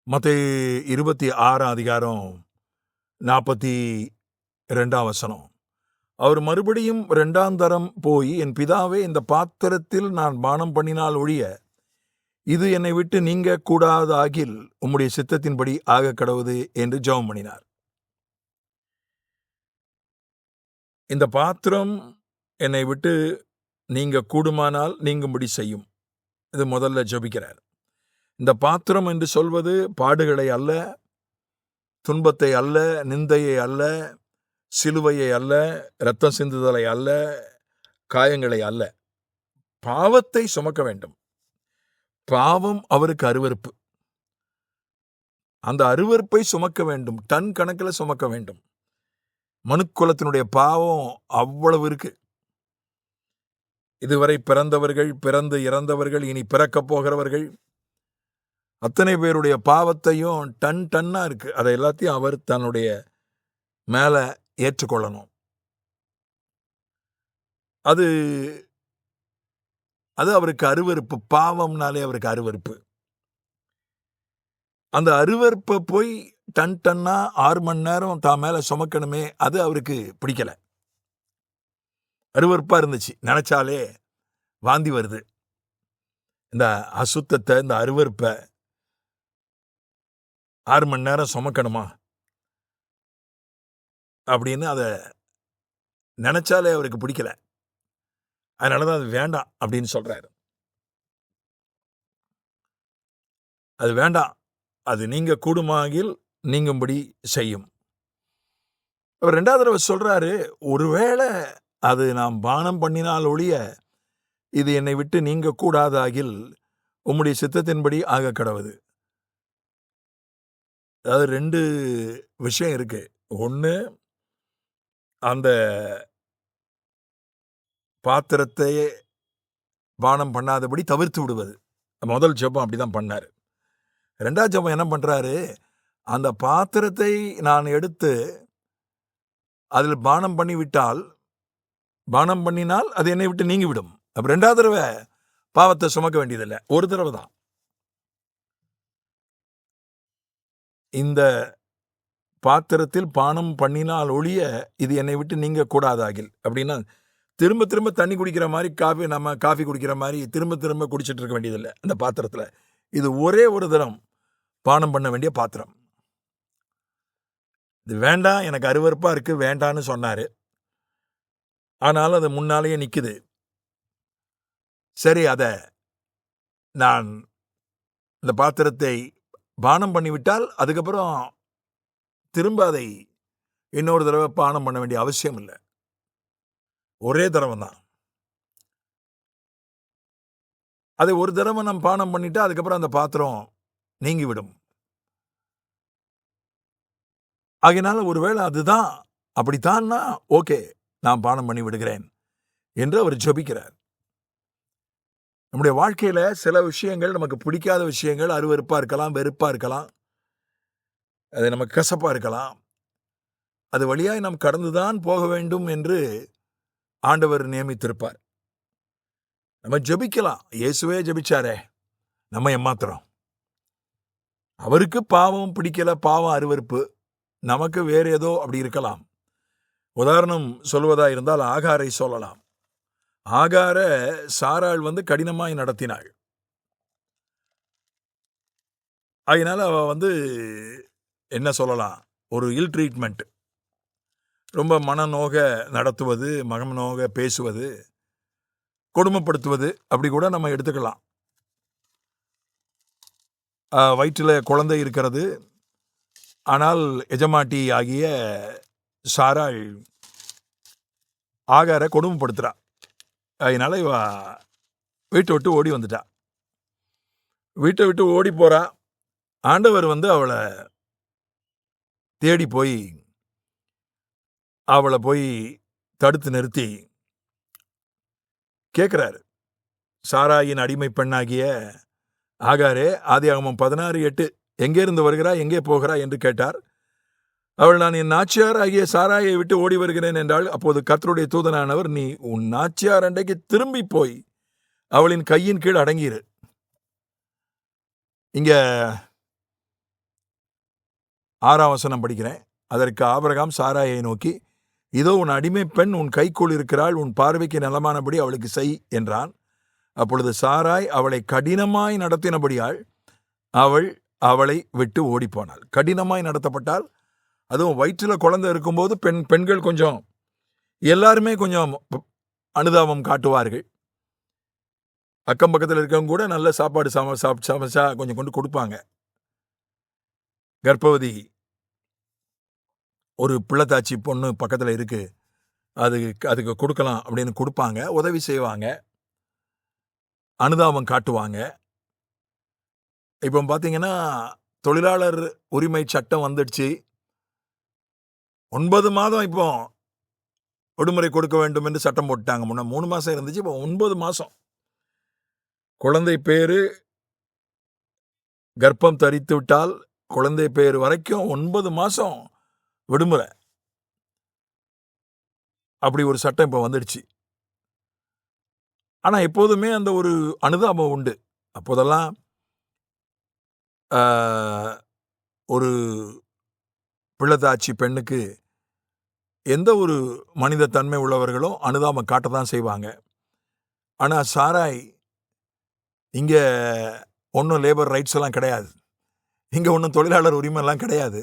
மத்தேயு 26 அதிகாரம் 42 அவர் மறுபடியும் 2 தரம் போய், என் பிதாவே, இந்த பாத்திரத்தில் நான் பானம் பண்ணினால் ஒழிய இது என்னை விட்டு நீங்க கூடாதாகில் உம்முடைய சித்தத்தின்படி ஆக கடவுது என்று ஜெபம் பண்ணினார். இந்த பாத்திரம் என்னை விட்டு நீங்க கூடுமானால் நீங்கும்படி செய்யும். இது முதல்ல ஜெபிக்கிறார். இந்த பாத்திரம் என்று சொல்வது பாடுகளை அல்ல, துன்பத்தை அல்ல, நிந்தையை அல்ல, சிலுவையை அல்ல, இரத்தம் சிந்துதலை அல்ல, காயங்களை அல்ல, பாவத்தை சுமக்க வேண்டும். பாவம் அவருக்கு அருவருப்பு. அந்த அருவருப்பை சுமக்க வேண்டும், டன் கணக்கில் சுமக்க வேண்டும். மனுக்குலத்தினுடைய பாவம் அவ்வளவு இருக்கு. இதுவரை பிறந்தவர்கள், பிறந்து இறந்தவர்கள், இனி பிறக்கப் போகிறவர்கள், அத்தனை பேருடைய பாவத்தையும் டன் டன்னா இருக்கு. அதை எல்லாத்தையும் அவர் தன்னுடைய மேல ஏற்றுக்கொள்ளணும். அது அவருக்கு அருவருப்பு. பாவம்னாலே அவருக்கு அருவருப்பு. அந்த அருவருப்பை போய் டன் டன்னா 6 மணி நேரம் தான் மேல சுமக்கணுமே, அது அவருக்கு பிடிக்கல. அருவருப்பா இருந்துச்சு. நினைச்சாலே வாந்தி வருது. இந்த அசுத்தத்தை, இந்த அருவருப்பை 6 மணி நேரம் சுமக்கணுமா அப்படின்னு அதை நினைச்சாலே அவருக்கு பிடிக்கல. அதனாலதான் அது வேண்டாம் அப்படின்னு சொல்றாரு. அது வேண்டாம், அது நீங்க கூடுமாகில் நீங்கும்படி செய்யும். அவர் 2வது தடவை சொல்றாரு, ஒருவேளை அது நாம் பானம் பண்ணினால் ஒழிய இது என்னை விட்டு நீங்க கூடாதாகில் உம்முடைய சித்தத்தின்படி ஆக கடவுது. அதாவது 2 விஷயம் இருக்கு. ஒன்று, அந்த பாத்திரத்தை பானம் பண்ணாதபடி தவிர்த்து விடுவது. முதல் ஜெபம் அப்படிதான் பண்ணாரு. 2வது ஜெபம் என்ன பண்றாரு, அந்த பாத்திரத்தை நான் எடுத்து அதில் பானம் பண்ணினால் அது என்னை விட்டு நீங்கிவிடும். அப்ப 2வது தடவை பாவத்தை சுமக்க வேண்டியதில்லை, ஒரு தடவை தான். இந்த பாத்திரத்தில் பானம் பண்ணினால் ஒழிய இது என்னை விட்டு நீங்க கூடாதாகில் அப்படின்னா, திரும்ப திரும்ப தண்ணி குடிக்கிற மாதிரி, காஃபி குடிக்கிற மாதிரி திரும்ப திரும்ப குடிச்சிட்டு இருக்க வேண்டியதில்லை. அந்த பாத்திரத்துல இது ஒரே ஒரு தரம் பானம் பண்ண வேண்டிய பாத்திரம். இது வேண்டாம், எனக்கு அருவருப்பா இருக்கு, வேண்டான்னு சொன்னாரு. ஆனாலும் அது முன்னாலேயே நிக்குது. சரி, அதை நான் இந்த பாத்திரத்தை பானம் பண்ணிவிட்டால் அதுக்கப்புறம் திரும்ப அதை இன்னொரு தடவை பானம் பண்ண வேண்டிய அவசியம் இல்லை. ஒரே தடவை தான். அதை ஒரு தடவை நம்ம பானம் பண்ணிட்டா அதுக்கப்புறம் அந்த பாத்திரம் நீங்கிவிடும். ஆகையினால ஒருவேளை அதுதான் அப்படித்தான்னா ஓகே, நான் பானம் பண்ணி விடுகிறேன் என்று அவர் ஜெபிக்கிறார். நம்முடைய வாழ்க்கையில சில விஷயங்கள் நமக்கு பிடிக்காத விஷயங்கள், அருவருப்பா இருக்கலாம், வெறுப்பா இருக்கலாம், அது நமக்கு கசப்பா இருக்கலாம். அது வழியாய் நாம் கடந்துதான் போக வேண்டும் என்று ஆண்டவர் நியமித்திருப்பார். நம்ம ஜெபிக்கலாம். இயேசுவே ஜெபிச்சாரே, நம்ம ஏமாத்துறோம். அவருக்கு பாவம் பிடிக்கல, பாவம் அருவருப்பு. நமக்கு வேற ஏதோ அப்படி இருக்கலாம். உதாரணம் சொல்வதா இருந்தால் ஆகாரை சொல்லலாம். ஆகார சாராள் கடினமாய் நடத்தினாள். அதனால அவ என்ன சொல்லலாம், ஒரு இல் ட்ரீட்மெண்ட், ரொம்ப மனநோக நடத்துவது, மனநோக பேசுவது, கொடுமைப்படுத்துவது, அப்படி கூட நம்ம எடுத்துக்கலாம். வயிற்றில் குழந்தை இருக்கிறது, ஆனால் எஜமாட்டி ஆகிய சாராள் ஆகார கொடுமைப்படுத்துறா. அதனால இவ வீட்டை விட்டு ஓடி வந்துட்டா. வீட்டை விட்டு ஓடி போறா. ஆண்டவர் அவளை தேடி போய் அவளை தடுத்து நிறுத்தி கேட்கிறாரு, சாராயின் அடிமை பெண்ணாகிய ஆகாரே, ஆதியாகமம் 16:8, எங்கே இருந்து வருகிறா, எங்கே போகிறா என்று கேட்டார். அவள், நான் என் நாச்சியார் ஆகிய சாராயை விட்டு ஓடி வருகிறேன் என்றாள். அப்போது கர்த்தருடைய தூதனானவர், நீ உன் நாச்சியார் அண்டைக்கு திரும்பி போய் அவளின் கையின் கீழ் அடங்கியிரு. இங்க 6ஆம் வசனம் படிக்கிறேன். அதற்கு ஆபிரகாம் சாராயை நோக்கி, இதோ உன் அடிமை பெண் உன் கைக்குள் இருக்கிறாள், உன் பார்வைக்கு நலமானபடி அவளுக்கு செய் என்றான். அப்பொழுது சாராய் அவளை கடினமாய் நடத்தினபடியால் அவள் அவளை விட்டு ஓடிப்போனாள். கடினமாய் நடத்தப்பட்டால், அதுவும் வயிற்றில் குழந்தை இருக்கும்போது பெண்கள் கொஞ்சம் எல்லாருமே கொஞ்சம் அனுதாபம் காட்டுவார்கள். அக்கம் பக்கத்தில் இருக்கவங்க கூட நல்ல சாப்பாடு சமைச்சா கொஞ்சம் கொண்டு கொடுப்பாங்க. கர்ப்பவதி ஒரு பிள்ளைத்தாச்சி பொண்ணு பக்கத்தில் இருக்கு, அதுக்கு கொடுக்கலாம் அப்படின்னு கொடுப்பாங்க, உதவி செய்வாங்க, அனுதாபம் காட்டுவாங்க. இப்போ பார்த்தீங்கன்னா தொழிலாளர் உரிமை சட்டம் வந்துடுச்சு. 9 மாதம் இப்போ விடுமுறை கொடுக்க வேண்டும் என்று சட்டம் போட்டாங்க. முன்ன 3 மாதம் இருந்துச்சு, இப்போ 9 மாதம். குழந்தை பேரு கர்ப்பம் தரித்து விட்டால் குழந்தை பேர் வரைக்கும் 9 மாதம் விடுமுறை. அப்படி ஒரு சட்டம் இப்போ வந்துடுச்சு. ஆனால் எப்போதுமே அந்த ஒரு அனுதாபம் உண்டு. அப்போதெல்லாம் ஒரு பிள்ளைத்தாச்சி பெண்ணுக்கு எந்த ஒரு மனித தன்மை உள்ளவர்களும் அனுதாபம் காட்ட தான் செய்வாங்க. ஆனால் சாராய் இங்கே ஒன்றும் லேபர் ரைட்ஸ் எல்லாம் கிடையாது, இங்கே ஒன்றும் தொழிலாளர் உரிமைலாம் கிடையாது.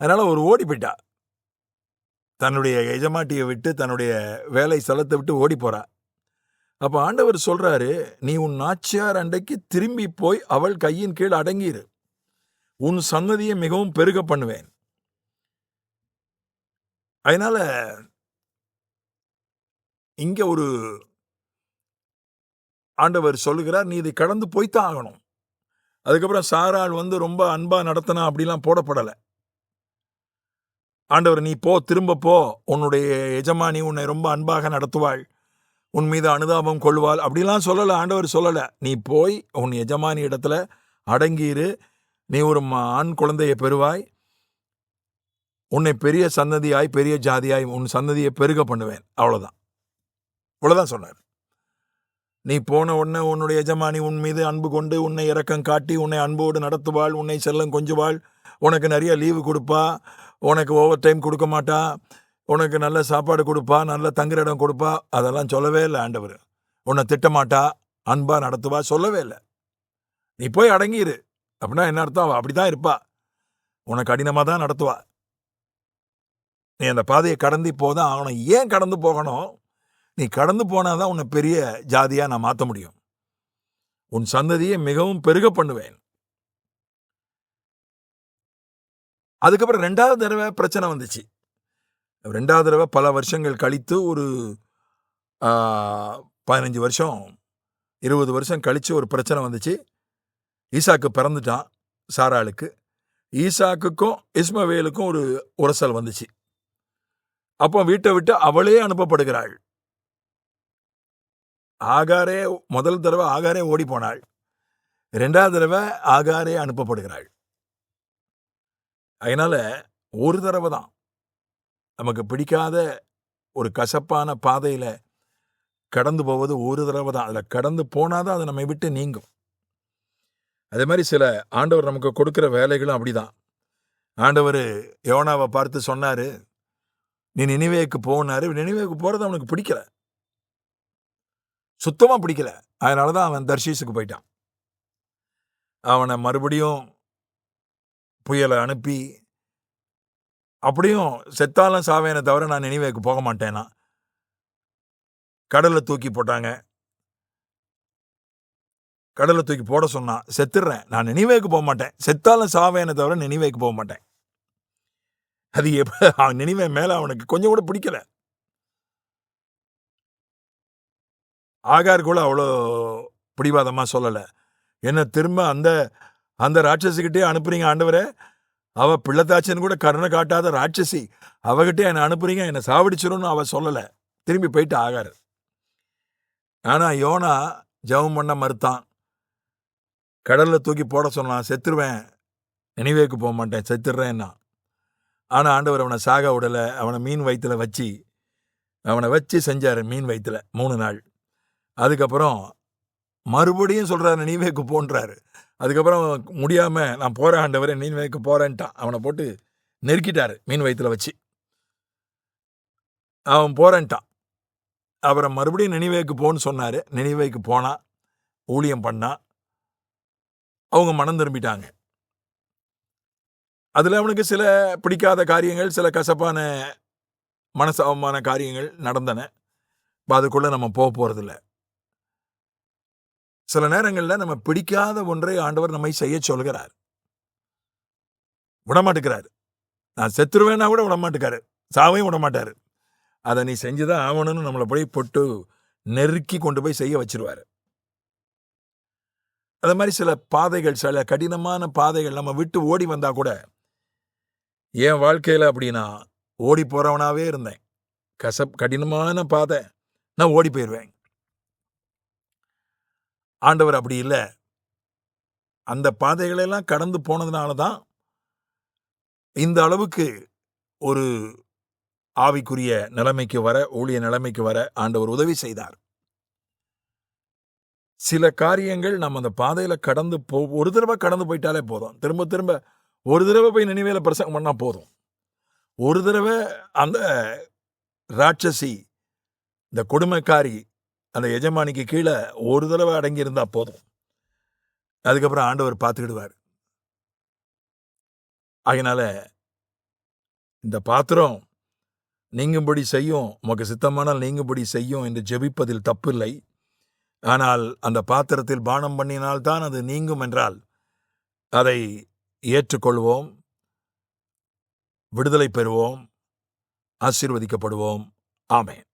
அதனால் ஒரு ஓடி போயிட்டா, தன்னுடைய எஜமாட்டியை விட்டு தன்னுடைய வேலை ஸ்தலத்தை விட்டு ஓடி போறா. அப்போ ஆண்டவர் சொல்றாரு, நீ உன் நாச்சியார் அண்டைக்கு திரும்பி போய் அவள் கையின் கீழ் அடங்கிரு, உன் சன்னதியை மிகவும் பெருக பண்ணுவேன். அதனால இங்க ஒரு ஆண்டவர் சொல்லுகிறார், நீ இதை கடந்து போய்த்தான் ஆகணும். அதுக்கப்புறம் சாராள் ரொம்ப அன்பா நடத்தினா அப்படிலாம் போடப்படலை. ஆண்டவர் நீ போ, திரும்ப போ, உன்னுடைய எஜமானி உன்னை ரொம்ப அன்பாக நடத்துவாள், உன் மீது அனுதாபம் கொள்வாள் அப்படிலாம் சொல்லலை. ஆண்டவர் சொல்லலை, நீ போய் உன் எஜமானி இடத்துல அடங்கியிரு, நீ ஒரு ஆண் குழந்தையை பெறுவாய், உன்னை பெரிய சன்னதியாய் பெரிய ஜாதியாய் உன் சன்னதியை பெருக பண்ணுவேன். அவ்வளோதான் சொன்னார். நீ போன உடனே உன்னுடைய எஜமானி உன் மீது அன்பு கொண்டு உன்னை இரக்கம் காட்டி உன்னை அன்போடு நடத்துவாள், உன்னை செல்லம் கொஞ்சுவாள், உனக்கு நிறைய லீவு கொடுப்பா, உனக்கு ஓவர் டைம் கொடுக்க மாட்டா, உனக்கு நல்ல சாப்பாடு கொடுப்பா, நல்ல தங்குற இடம் கொடுப்பா. அதெல்லாம் சொல்லவே இல்லை ஆண்டவர். உன்னை திட்டமாட்டா, அன்பா நடத்துவா, சொல்லவே இல்லை. நீ போய் அடங்கிரு. அப்படின்னா என்ன அர்த்தம்? அவள் அப்படிதான் இருப்பா, உனக்கு கடினமாக தான் நடத்துவா. நீ அந்த பாதையை கடந்து போதான் ஆகணும். ஏன் கடந்து போகணும்? நீ கடந்து போனாதான் உன்னை பெரிய ஜாதியா நான் மாற்ற முடியும், உன் சந்ததியை மிகவும் பெருக பண்ணுவேன். அதுக்கப்புறம் 2வது தடவை பிரச்சனை வந்துச்சு. 2வது தடவை பல வருஷங்கள் கழித்து, ஒரு 15 வருஷம் 20 வருஷம் கழித்து ஒரு பிரச்சனை வந்துச்சு. ஈசாக்கு பிறந்துட்டான் சாராளுக்கு. ஈசாக்குக்கும் இஸ்மவேலுக்கும் ஒரு உரசல் வந்துச்சு. அப்போ வீட்டை விட்டு அவளே அனுப்பப்படுகிறாள். ஆகாரே முதல் தடவை ஆகாரே ஓடி போனாள், 2வது தடவை ஆகாரே அனுப்பப்படுகிறாள். அதனால ஒரு தடவை தான் நமக்கு பிடிக்காத ஒரு கசப்பான பாதையில கடந்து போவது, ஒரு தடவை தான். அதில் கடந்து போனாதான் அது நம்மை விட்டு நீங்கும். அதே மாதிரி சில ஆண்டவர் நமக்கு கொடுக்குற வேலைகளும் அப்படிதான். ஆண்டவர் யோனாவை பார்த்து சொன்னாரு, நீ நினிவேக்கு போனாரு. நினிவேக்கு போறது அவனுக்கு பிடிக்கல, சுத்தமா பிடிக்கல. அதனாலதான் அவன் தர்ஷீஸுக்கு போயிட்டான். அவனை மறுபடியும் புயலை அனுப்பி, அப்படியும் செத்தாலும் சாவேனை தவிர நான் நினிவேக்கு போக மாட்டேன்னா, கடல்ல தூக்கி போட்டாங்க. கடல்ல தூக்கி போட சொன்னான், செத்துடுறேன், நான் நினிவேக்கு போக மாட்டேன், செத்தாலும் சாவேனை தவிர நினிவேக்கு போக மாட்டேன். அது நினிவே மேல அவனுக்கு கொஞ்சம் கூட பிடிக்கல. ஆகார் கூட அவ்வளோ பிடிவாதமா சொல்லலை, என்ன திரும்ப அந்த ராட்சசிக்கிட்டே அனுப்புறீங்க ஆண்டவரே, அவ பிள்ளைத்தாச்சின்னு கூட கருணை காட்டாத ராட்சசி, அவகிட்டே என்னை அனுப்புறீங்க, என்னை சாவடிச்சிரும்னு அவ சொல்லலை. திரும்பி போயிட்டு ஆகார். ஆனா யோனா ஜெபம் பண்ண மறுத்தான், கடல்ல தூக்கி போட சொன்னான், செத்துருவேன், நினைவேக்கு போக மாட்டேன், செத்துடுறேன்னா. ஆனா ஆண்டவர் அவனை சாக விடலை. அவனை மீன் வயிற்றுல வச்சு செஞ்சாரு. மீன் வயிற்றுல 3 நாள். அதுக்கப்புறம் மறுபடியும் சொல்றாரு, நினிவேக்கு போன்றாரு. அதுக்கப்புறம் முடியாம, நான் போறேன் ஆண்டவரே, நினிவேக்கு போறேன்ட்டான். அவனை போட்டு நெருக்கிட்டாரு மீன் வயித்துல வச்சு. அவன் போறேன்ட்டான். அப்புறம் மறுபடியும் நினிவேக்கு போன்னு சொன்னாரு. நினிவேக்கு போனா, ஊழியம் பண்ணா. அவங்க மனம் திரும்பிட்டாங்க. அதுல அவனுக்கு சில பிடிக்காத காரியங்கள், சில கசப்பான மனசாபமான காரியங்கள் நடந்தன. அதுக்குள்ள நம்ம போறதில்ல. சில நேரங்கள்ல நம்ம பிடிக்காத ஒன்றை ஆண்டவர் நம்மை செய்ய சொல்கிறார். விடமாட்டுக்கிறாரு. நான் செத்துருவேன்னா கூட விடமாட்டுக்காரு. சாவையும் விடமாட்டாரு. அதை நீ செஞ்சுதான் ஆகணும்னு நம்மளை போய் போட்டு நெருக்கி கொண்டு போய் செய்ய வச்சிருவாரு. அது மாதிரி சில பாதைகள், சில கடினமான பாதைகள் நம்ம விட்டு ஓடி வந்தா கூட, என் வாழ்க்கையில அப்படின்னா ஓடி போறவனாவே இருந்தேன். கடினமான பாதை, நான் ஓடி போயிடுவேன். ஆண்டவர் அப்படி இல்லை. அந்த பாதைகளெல்லாம் கடந்து போனதுனால தான் இந்த அளவுக்கு ஒரு ஆவிக்குரிய நிலைமைக்கு வர, ஊழிய நிலைமைக்கு வர ஆண்டவர் உதவி செய்தார். சில காரியங்கள் நம்ம அந்த பாதையில கடந்து ஒரு தடவை கடந்து போயிட்டாலே போதும். திரும்ப திரும்ப ஒரு தடவை போய் நினிவேல பிரசங்கம் பண்ணா போதும். ஒரு தடவை அந்த ராட்சசி, இந்த கொடுமைக்காரி, அந்த எஜமானிக்கு கீழே ஒரு தடவை அடங்கி இருந்தா போதும். அதுக்கப்புறம் ஆண்டவர் பார்த்துக்கிடுவார். அதனால இந்த பாத்திரம் நீங்கும்படி செய்யும், உமக்கு சித்தமானால் நீங்கும்படி செய்யும் என்று ஜெபிப்பதில் தப்பில்லை. ஆனால் அந்த பாத்திரத்தில் பானம் பண்ணினால்தான் அது நீங்கும் என்றால் அதை ஏற்றுக்கொள்வோம், விடுதலை பெறுவோம், ஆசீர்வதிக்கப்படுவோம். ஆமென்.